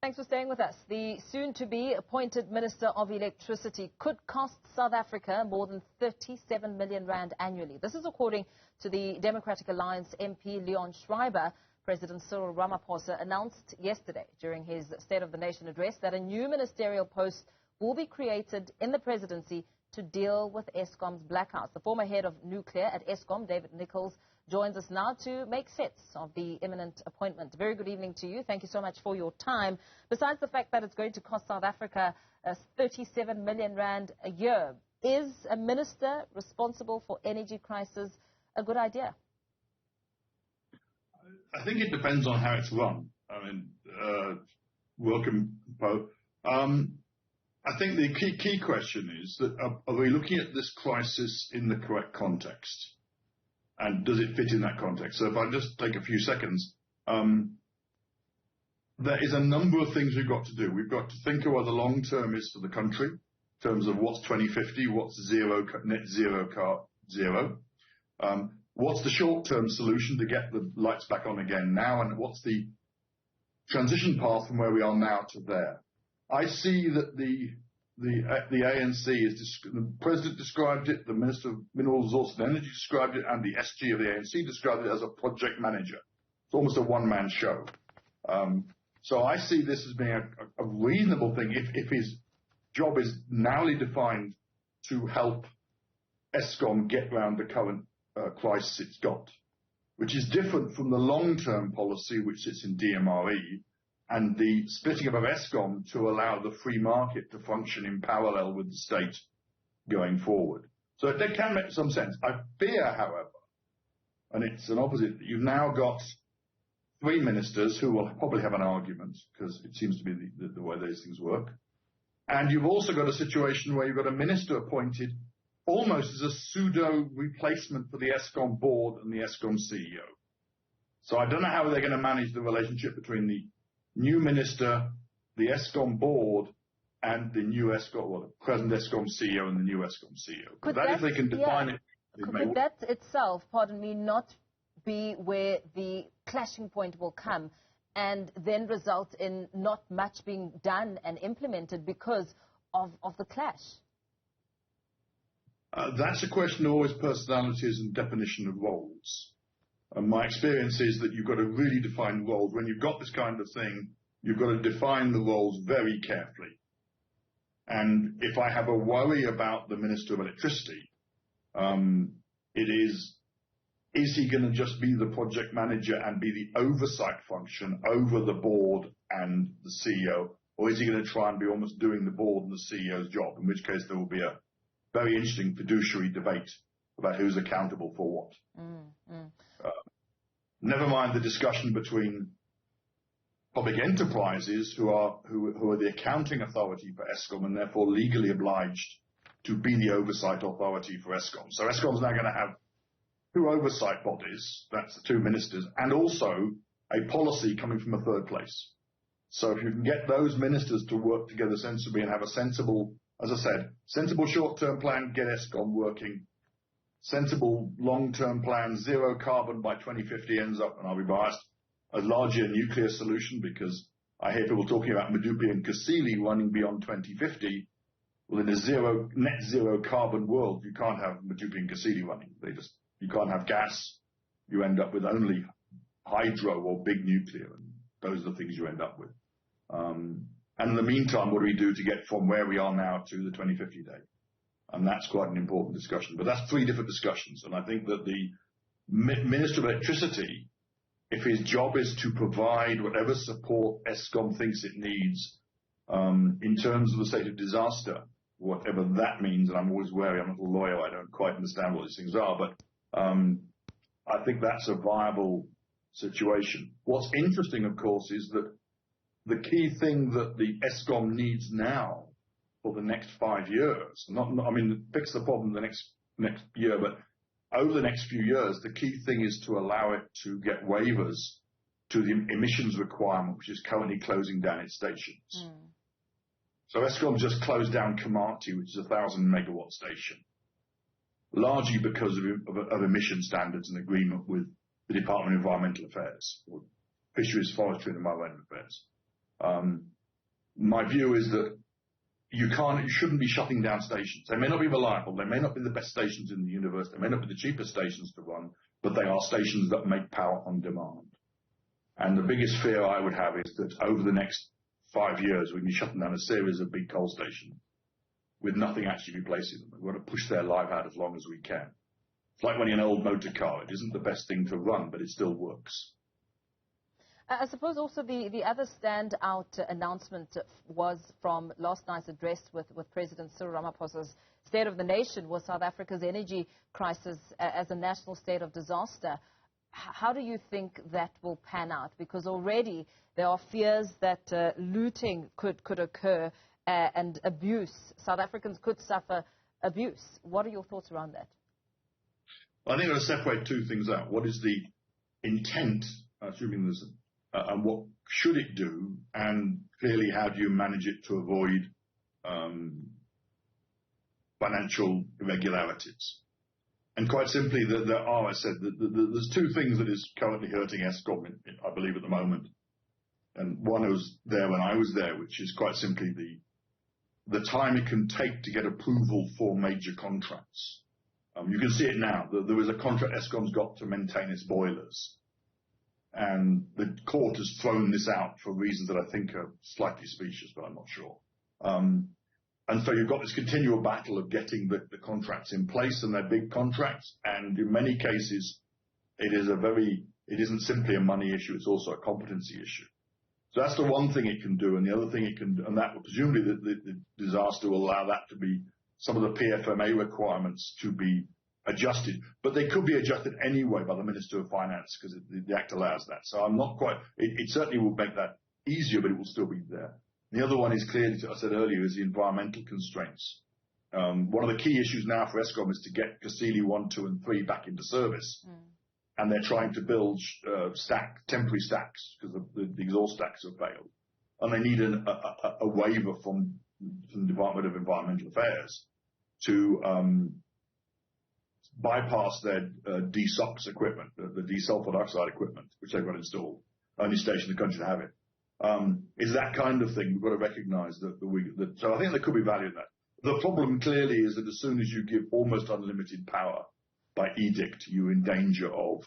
Thanks for staying with us. The soon-to-be appointed Minister of Electricity could cost South Africa more than 37 million rand annually. This is according to the Democratic Alliance MP Leon Schreiber. President Cyril Ramaphosa announced yesterday during his State of the Nation address that a new ministerial post will be created in the presidency to deal with Eskom's blackouts. The former head of nuclear at Eskom, David Nicholls, joins us now to make sense of the imminent appointment. Very good evening to you. Thank you so much for your time. Besides the fact that it's going to cost South Africa 37 million rand a year, is a minister responsible for energy crisis a good idea? I think it depends on how it's run. I mean, welcome, Poe. I think the key question is that are we looking at this crisis in the correct context? And does it fit in that context? So if I just take a few seconds, there is a number of things we've got to do. We've got to think of what the long term is for the country in terms of what's 2050, what's net zero. What's the short-term solution to get the lights back on again now, and what's the transition path from where we are now to there? I see that the ANC the President described it, the Minister of Mineral Resources and Energy described it, and the SG of the ANC described it as a project manager. It's almost a one-man show. So I see this as being a reasonable thing if his job is narrowly defined to help Eskom get around the current crisis it's got, which is different from the long-term policy which sits in DMRE and the splitting up of Eskom to allow the free market to function in parallel with the state going forward. So they can make some sense. I fear, however, and it's an opposite, that you've now got three ministers who will probably have an argument, because it seems to be the way these things work. And you've also got a situation where you've got a minister appointed almost as a pseudo replacement for the Eskom board and the Eskom CEO. So I don't know how they're going to manage the relationship between the new minister, the Eskom board, and the new Eskom, well, the present Eskom CEO and the new Eskom CEO. Could that, if they can define it, could that itself, pardon me, not be where the clashing point will come and then result in not much being done and implemented because of the clash? That's a question of always personalities and definition of roles. And my experience is that you've got to really define roles. When you've got this kind of thing, you've got to define the roles very carefully. And if I have a worry about the Minister of Electricity, it is he going to just be the project manager and be the oversight function over the board and the CEO, or is he going to try and be almost doing the board and the CEO's job, in which case there will be a very interesting fiduciary debate about who's accountable for what. Never mind the discussion between public enterprises who are the accounting authority for Eskom and therefore legally obliged to be the oversight authority for Eskom. So Eskom's now going to have two oversight bodies, that's the two ministers, and also a policy coming from a third place. So if you can get those ministers to work together sensibly and have a sensible, as I said, sensible short-term plan, get Eskom working. Sensible long-term plan, zero carbon by 2050 ends up, and I'll be biased, as largely a nuclear solution, because I hear people talking about Medupi and Kusile running beyond 2050. Well, in a net zero carbon world, you can't have Medupi and Kusile running. You can't have gas. You end up with only hydro or big nuclear, and those are the things you end up with. And in the meantime, what do we do to get from where we are now to the 2050 date? And that's quite an important discussion. But that's three different discussions. And I think that the Minister of Electricity, if his job is to provide whatever support Eskom thinks it needs in terms of the state of disaster, whatever that means, and I'm always wary, I'm not a lawyer, I don't quite understand what these things are, but I think that's a viable situation. What's interesting, of course, is that the key thing that the Eskom needs now for the next 5 years, fix the problem the next year, but over the next few years, the key thing is to allow it to get waivers to the emissions requirement, which is currently closing down its stations. So Eskom just closed down Kamati, which is a 1,000 megawatt station, largely because of emission standards and agreement with the Department of Environmental Affairs, or Fisheries, Forestry and Environmental Affairs. My view is that you shouldn't be shutting down stations. They may not be reliable. They may not be the best stations in the universe. They may not be the cheapest stations to run, but they are stations that make power on demand. And the biggest fear I would have is that over the next 5 years, we'll be shutting down a series of big coal stations with nothing actually replacing them. We've got to push their life out as long as we can. It's like running an old motor car. It isn't the best thing to run, but it still works. I suppose also the other standout announcement was from last night's address with President Cyril Ramaphosa's State of the Nation, was South Africa's energy crisis as a national state of disaster. How do you think that will pan out? Because already there are fears that looting could occur and abuse. South Africans could suffer abuse. What are your thoughts around that? I think I've got to separate two things out. What is the intent, assuming there's and what should it do, and clearly how do you manage it to avoid financial irregularities? And quite simply, there are, I said, there's two things that is currently hurting Eskom, I believe, at the moment. And one was there when I was there, which is quite simply the time it can take to get approval for major contracts. You can see it now. There was a contract Eskom's got to maintain its boilers. And the court has thrown this out for reasons that I think are slightly specious, but I'm not sure. And so you've got this continual battle of getting the contracts in place, and they're big contracts. And in many cases, it isn't simply a money issue, it's also a competency issue. So that's the one thing it can do. And the other thing it can do, and that will presumably the disaster will allow that to be some of the PFMA requirements to be adjusted, but they could be adjusted anyway by the Minister of Finance because the Act allows that. So I'm not quite, it certainly will make that easier, but it will still be there. The other one is clearly, as I said earlier, is the environmental constraints. One of the key issues now for Eskom is to get Kasili 1, 2 and 3 back into service. And they're trying to build temporary stacks because the exhaust stacks have failed. And they need a waiver from the Department of Environmental Affairs to bypass their DSOx equipment, the desulfur dioxide equipment, which they've got installed. Only station in the country to have it. Is that kind of thing. We've got to recognise that, so I think there could be value in that. The problem clearly is that as soon as you give almost unlimited power by edict, you're in danger of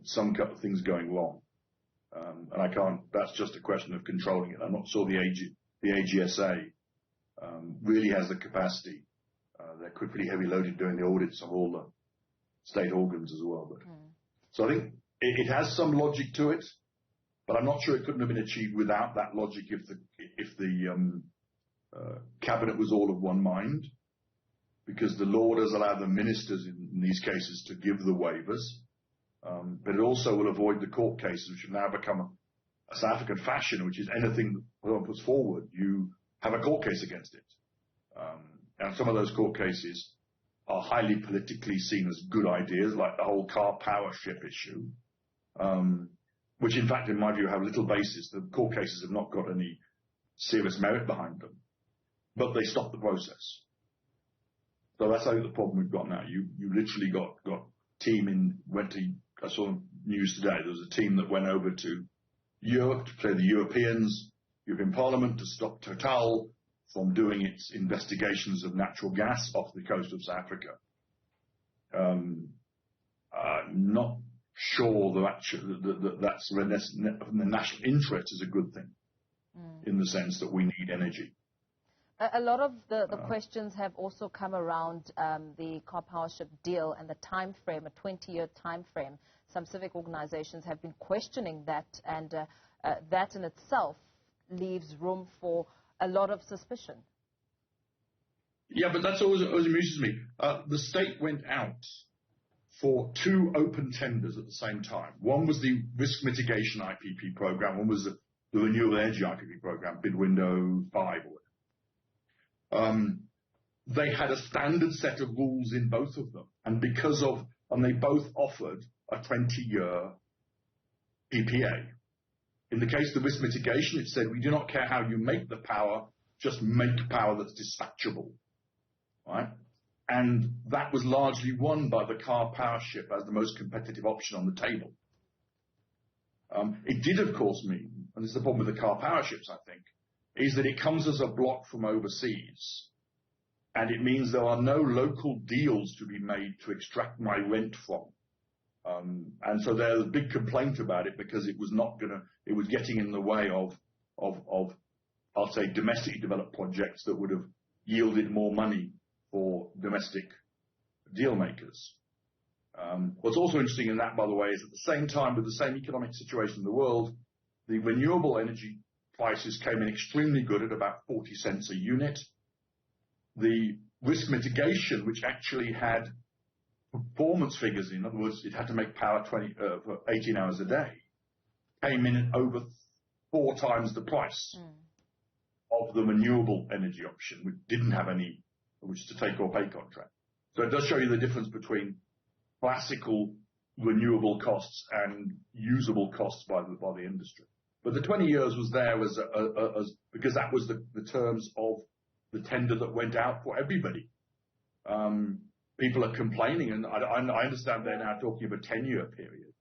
some couple of things going wrong. And that's just a question of controlling it. I'm not sure the AGSA really has the capacity. They're pretty heavy loaded doing the audits of all the state organs as well. So I think it has some logic to it, but I'm not sure it couldn't have been achieved without that logic if the cabinet was all of one mind, because the law does allow the ministers in these cases to give the waivers, but it also will avoid the court cases, which have now become a South African fashion, which is anything that one puts forward, you have a court case against it. And some of those court cases are highly politically seen as good ideas, like the whole car power ship issue, which in fact, in my view, have little basis. The court cases have not got any serious merit behind them, but they stop the process. So that's the problem we've got now. You literally got team I saw news today, there was a team that went over to Europe to play the European Parliament to stop Total from doing its investigations of natural gas off the coast of South Africa. Not sure that's in the national interest is a good thing, in the sense that we need energy. A lot of the questions have also come around the car power ship deal and the time frame, a 20-year time frame. Some civic organizations have been questioning that, and that in itself leaves room for a lot of suspicion. Yeah, but that's always amuses me. The state went out for 2 open tenders at the same time. One was the risk mitigation IPP program. One was the renewable energy IPP program, bid window 5 or whatever. They had a standard set of rules in both of them, and they both offered a 20-year PPA. In the case of the risk mitigation, it said, we do not care how you make the power, just make power that's dispatchable. Right? And that was largely won by the car power ship as the most competitive option on the table. It did, of course, mean and this is the problem with the car power ships, I think, is that it comes as a block from overseas, and it means there are no local deals to be made to extract my rent from. And so there's a big complaint about it because it was getting in the way of I'll say, domestically developed projects that would have yielded more money for domestic deal makers. What's also interesting in that, by the way, is at the same time, with the same economic situation in the world, the renewable energy prices came in extremely good at about 40 cents a unit. The risk mitigation, which actually had performance figures, in other words, it had to make power for 18 hours a day, came in at over 4 times the price of the renewable energy option, which didn't have any, which is a take or pay contract. So it does show you the difference between classical renewable costs and usable costs by the industry. But the 20 years was there because that was the terms of the tender that went out for everybody. People are complaining, and I understand they're now talking of a 10-year period.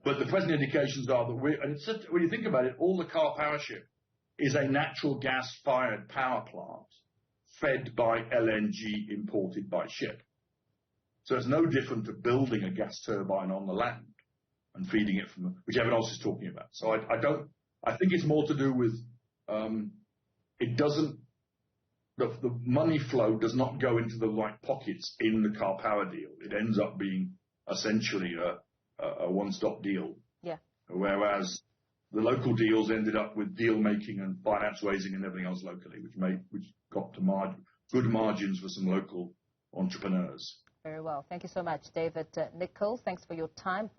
But the present indications are that when you think about it, all the car power ship is a natural gas-fired power plant fed by LNG imported by ship. So it's no different to building a gas turbine on the land and feeding it from which everyone else is talking about. So I think it's more to do with the money flow does not go into the right pockets in the car power deal. It ends up being essentially a one-stop deal. Yeah. Whereas the local deals ended up with deal making and finance raising and everything else locally, which got to good margins for some local entrepreneurs. Very well. Thank you so much, David Nicholls. Thanks for your time.